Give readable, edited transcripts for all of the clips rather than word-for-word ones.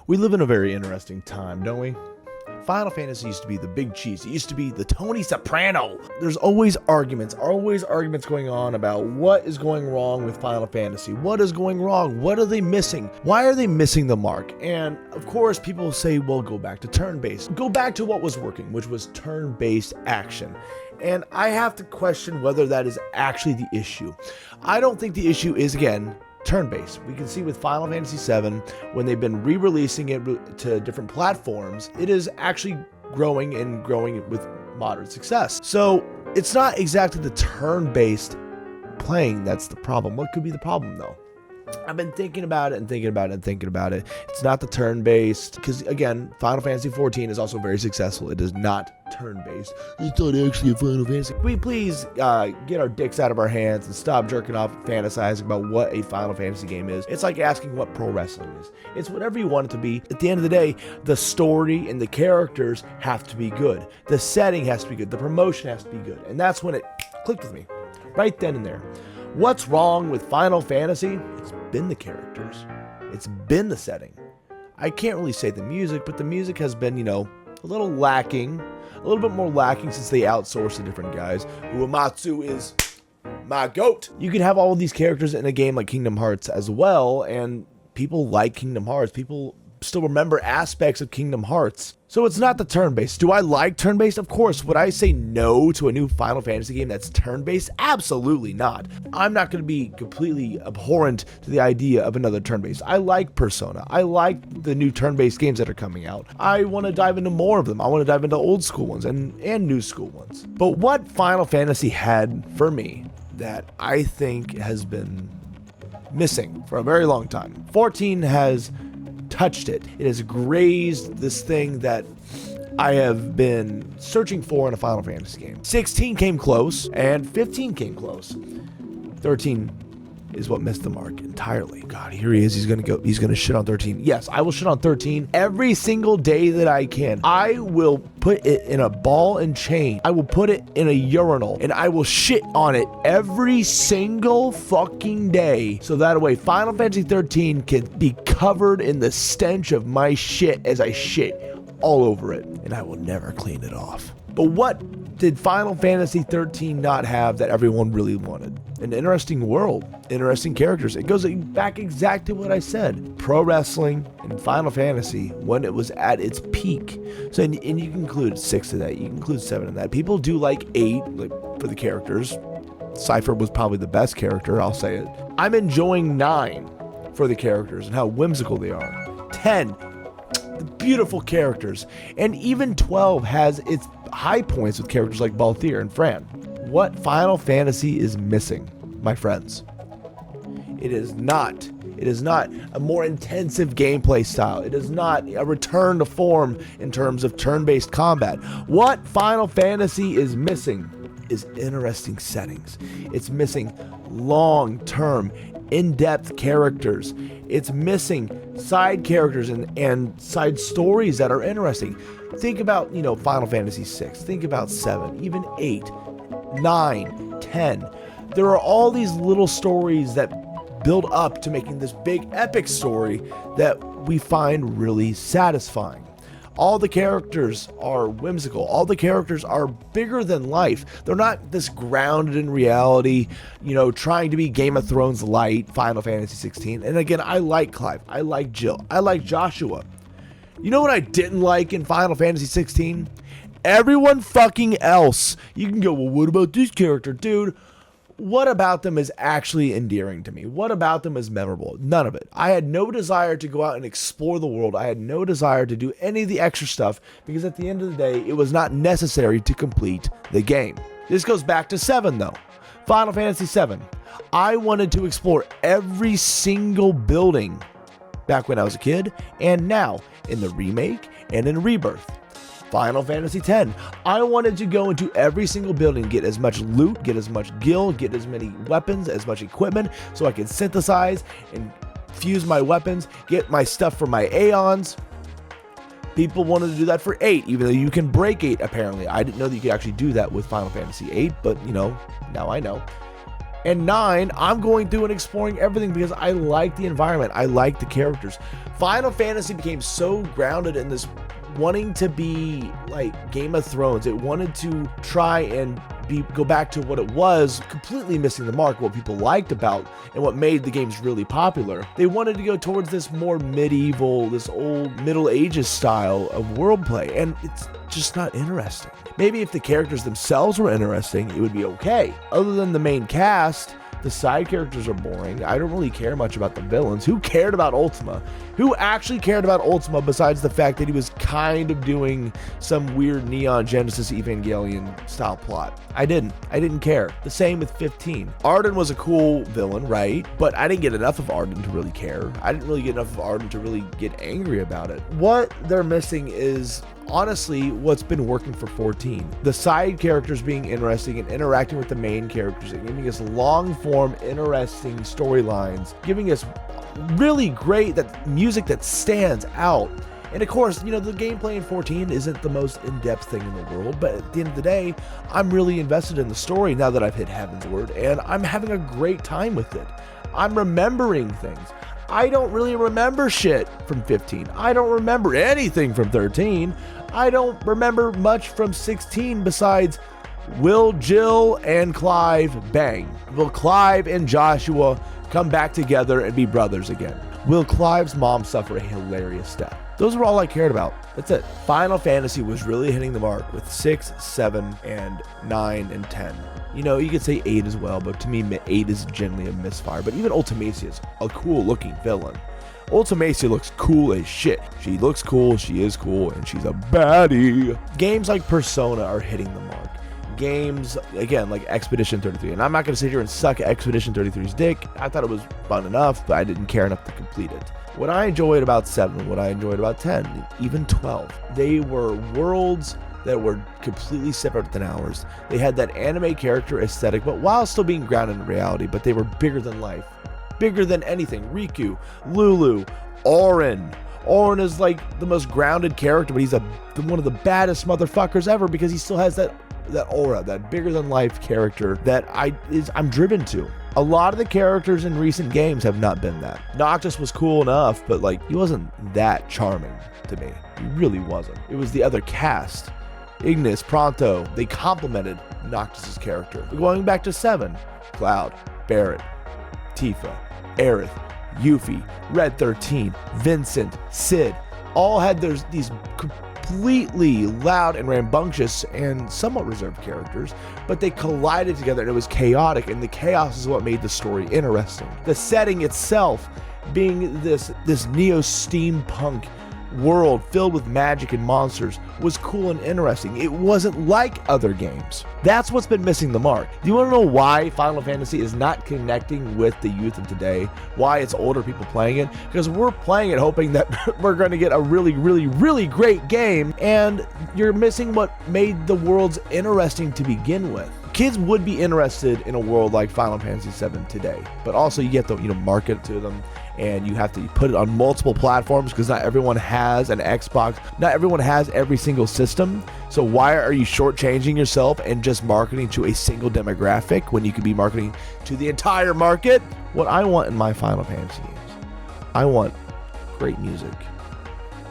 We live in a very interesting time, don't we? Final Fantasy used to be the big cheese. It used to be the Tony Soprano. There's always arguments going on about what is going wrong with Final Fantasy. What is going wrong? What are they missing? Why are they missing the mark? And of course, people say, well, go back to turn-based. Go back to what was working, which was turn-based action. And I have to question whether that is actually the issue. I don't think the issue is, again, turn-based. We can see with Final Fantasy VII, when they've been re-releasing it to different platforms, it is actually growing with moderate success. So it's not exactly the turn-based playing that's the problem. What could be the problem though? I've been thinking about it. It's not the turn-based, because again, Final Fantasy XIV is also very successful. It is not turn-based. It's not actually a Final Fantasy. Can we please get our dicks out of our hands and stop jerking off and fantasizing about what a Final Fantasy game is? It's like asking what pro wrestling is. It's whatever you want it to be. At the end of the day, the story and the characters have to be good. The setting has to be good. The promotion has to be good. And that's when it clicked with me. Right then and there. What's wrong with Final Fantasy? It's been the characters. It's been the setting. I can't really say the music, but the music has been, a little bit more lacking since they outsourced to different guys. Uematsu is my goat. You can have all of these characters in a game like Kingdom Hearts as well, and people like Kingdom Hearts. People still remember aspects of Kingdom Hearts. So it's not the turn-based. Do I like turn-based? Of course. Would I say no to a new Final Fantasy game that's turn-based? Absolutely not. I'm not going to be completely abhorrent to the idea of another turn-based. I like Persona. I like the new turn-based games that are coming out. I want to dive into more of them. I want to dive into old school ones and new school ones. But what Final Fantasy had for me that I think has been missing for a very long time. 14 has touched it. It has grazed this thing that I have been searching for in a Final Fantasy game. 16 came close, and 15 came close. 13 is what missed the mark entirely. God, here he is. He's gonna shit on 13. Yes, I will shit on 13 every single day that I can. I will put it in a ball and chain. I will put it in a urinal, and I will shit on it every single fucking day. So that way, Final Fantasy 13 can be covered in the stench of my shit as I shit all over it, and I will never clean it off. But what did Final Fantasy 13 not have that everyone really wanted? An interesting world, interesting characters. It goes back exactly what I said. Pro wrestling and Final Fantasy when it was at its peak. So, and you can include 6 of that. You can include 7 of that. People do like 8 for the characters. Cypher was probably the best character, I'll say it. I'm enjoying 9 for the characters and how whimsical they are. 10, the beautiful characters. And even 12 has its high points with characters like Balthier and Fran. What Final Fantasy is missing, my friends? It is not a more intensive gameplay style. It is not a return to form in terms of turn-based combat. What Final Fantasy is missing is interesting settings. It's missing long-term, in-depth characters. It's missing side characters and side stories that are interesting. Think about, Final Fantasy 6. Think about 7, even 8, 9, 10. There are all these little stories that build up to making this big epic story that we find really satisfying. All the characters are whimsical. All the characters are bigger than life. They're not this grounded in reality, trying to be Game of Thrones light, Final Fantasy 16. And again, I like Clive. I like Jill. I like Joshua. You know what I didn't like in Final Fantasy 16? Everyone fucking else. You can go, well, what about this character? Dude, what about them is actually endearing to me? What about them is memorable? None of it. I had no desire to go out and explore the world. I had no desire to do any of the extra stuff because at the end of the day, it was not necessary to complete the game. This goes back to 7 though. Final Fantasy 7. I wanted to explore every single building back when I was a kid and now in the remake and in Rebirth. Final Fantasy X. I wanted to go into every single building, get as much loot, get as much gil, get as many weapons, as much equipment, so I could synthesize and fuse my weapons, get my stuff for my Aeons. People wanted to do that for 8, even though you can break 8 apparently. I didn't know that you could actually do that with Final Fantasy 8, but now I know. And 9, I'm going through and exploring everything because I like the environment. I like the characters. Final Fantasy became so grounded in this wanting to be like Game of Thrones. It wanted to try and go back to what it was, completely missing the mark, what people liked about and what made the games really popular. They wanted to go towards this more medieval, this old Middle Ages style of world play, and it's just not interesting. Maybe if the characters themselves were interesting, it would be okay. Other than the main cast, the side characters are boring. I don't really care much about the villains. Who cared about Ultima? Who actually cared about Ultima besides the fact that he was kind of doing some weird Neon Genesis Evangelion style plot? I didn't care. The same with 15. Arden was a cool villain, right? But I didn't get enough of Arden to really care. I didn't really get enough of Arden to really get angry about it. What they're missing is honestly what's been working for 14. The side characters being interesting and interacting with the main characters and giving us long form interesting storylines, giving us really great music that stands out. And of course, you know, the gameplay in 14 isn't the most in-depth thing in the world, but at the end of the day, I'm really invested in the story now that I've hit Heavensward, and I'm having a great time with it. I'm remembering things. I don't really remember shit from 15. I don't remember anything from 13. I don't remember much from 16 besides will Jill and Clive bang? Will Clive and Joshua come back together and be brothers again? Will Clive's mom suffer a hilarious death? Those are all I cared about. That's it. Final Fantasy was really hitting the mark with 6, 7, and 9, and 10. You know, you could say 8 as well, but to me, 8 is generally a misfire. But even Ultimacia is a cool looking villain. Ultimacia looks cool as shit. She looks cool, she is cool, and she's a baddie. Games like Persona are hitting the mark. Games, again, like Expedition 33. And I'm not going to sit here and suck Expedition 33's dick. I thought it was fun enough, but I didn't care enough to complete it. What I enjoyed about 7, what I enjoyed about 10, even 12, they were worlds that were completely separate than ours. They had that anime character aesthetic, but while still being grounded in reality, but they were bigger than life. Bigger than anything. Riku, Lulu, Auron. Auron is like the most grounded character, but he's one of the baddest motherfuckers ever because he still has that aura, that bigger than life character that I'm driven to. A lot of the characters in recent games have not been that. Noctis was cool enough, but like he wasn't that charming to me. He really wasn't. It was the other cast. Ignis, Pronto, they complemented Noctis's character. Going back to 7, Cloud, Barret, Tifa, Aerith, Yuffie, Red 13, Vincent, Cid, all had these completely loud and rambunctious and somewhat reserved characters, but they collided together and it was chaotic, and the chaos is what made the story interesting. The setting itself being this neo-steampunk world filled with magic and monsters was cool and interesting. It wasn't like other games. That's what's been missing the mark. Do you want to know why Final Fantasy is not connecting with the youth of today? Why it's older people playing it? Because we're playing it hoping that we're going to get a really, really, really great game, and you're missing what made the worlds interesting to begin with. Kids would be interested in a world like Final Fantasy VII today, but also you have to, market it to them, and you have to put it on multiple platforms because not everyone has an Xbox. Not everyone has every single system. So why are you shortchanging yourself and just marketing to a single demographic when you could be marketing to the entire market? What I want in my Final Fantasy games, I want great music,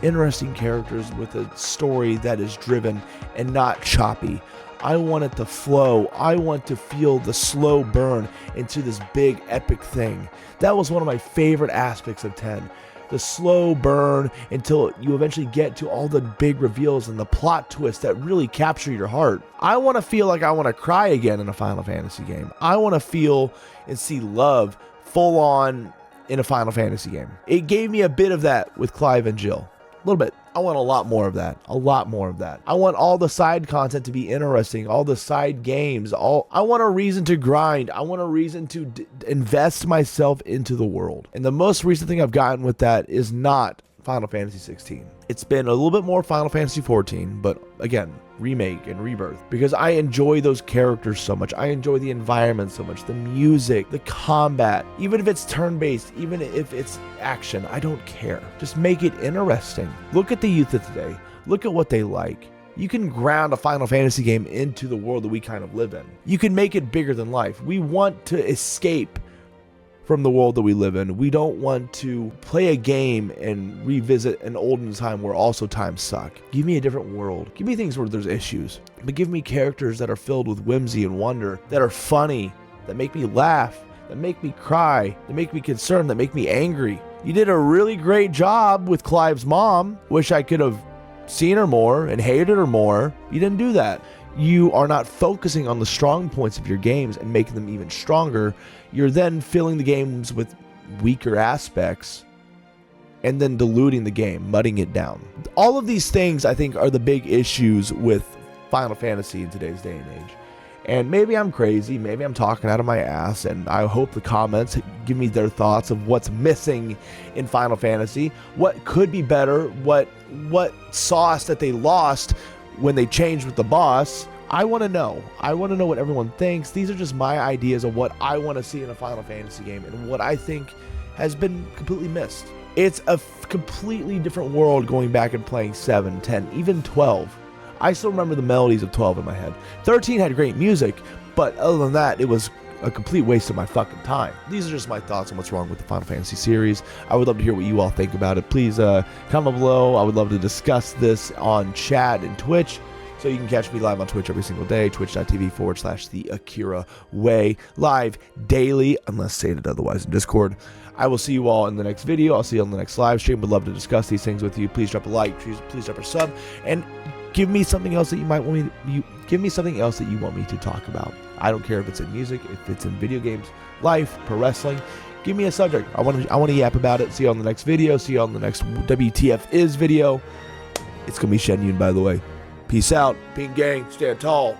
interesting characters with a story that is driven and not choppy. I want it to flow. I want to feel the slow burn into this big epic thing. That was one of my favorite aspects of 10. The slow burn until you eventually get to all the big reveals and the plot twists that really capture your heart. I want to feel like I want to cry again in a Final Fantasy game. I want to feel and see love full on in a Final Fantasy game. It gave me a bit of that with Clive and Jill. A little bit. I want a lot more of that. A lot more of that. I want all the side content to be interesting. All the side games. I want a reason to grind. I want a reason to invest myself into the world. And the most recent thing I've gotten with that is not Final Fantasy 16. It's been a little bit more Final Fantasy 14, but again, remake and rebirth, because I enjoy those characters so much. I enjoy the environment so much, the music, the combat, even if it's turn-based, even if it's action, I don't care. Just make it interesting. Look at the youth of today. Look at what they like. You can ground a Final Fantasy game into the world that we kind of live in. You can make it bigger than life. We want to escape from the world that we live in. We don't want to play a game and revisit an olden time where also times suck. Give me a different world. Give me things where there's issues, but give me characters that are filled with whimsy and wonder, that are funny, that make me laugh, that make me cry, that make me concerned, that make me angry. You did a really great job with Clive's mom. Wish I could have seen her more and hated her more. You didn't do that. You are not focusing on the strong points of your games and making them even stronger. You're then filling the games with weaker aspects and then diluting the game, mudding it down. All of these things, I think, are the big issues with Final Fantasy in today's day and age. And maybe I'm crazy, maybe I'm talking out of my ass, and I hope the comments give me their thoughts of what's missing in Final Fantasy, what could be better, what sauce that they lost when they changed with the boss. I want to know. I want to know what everyone thinks. These are just my ideas of what I want to see in a Final Fantasy game and what I think has been completely missed. It's a completely different world going back and playing 7, 10, even 12. I still remember the melodies of 12 in my head. 13 had great music, but other than that, it was a complete waste of my fucking time. These are just my thoughts on what's wrong with the Final Fantasy series. I would love to hear what you all think about it. Please comment below. I would love to discuss this on chat and Twitch. So you can catch me live on Twitch every single day, twitch.tv/the AKIRA way, live daily, unless stated otherwise in Discord. I will see you all in the next video. I'll see you on the next live stream. Would love to discuss these things with you. Please drop a like, please drop a sub, and give me something else that you might want me give me something else that you want me to talk about. I don't care if it's in music, if it's in video games, life, pro wrestling. Give me a subject. I want to yap about it. See you on the next video. See you on the next WTF is video. It's gonna be Shenyun, by the way. Peace out. Ping gang. Stand tall.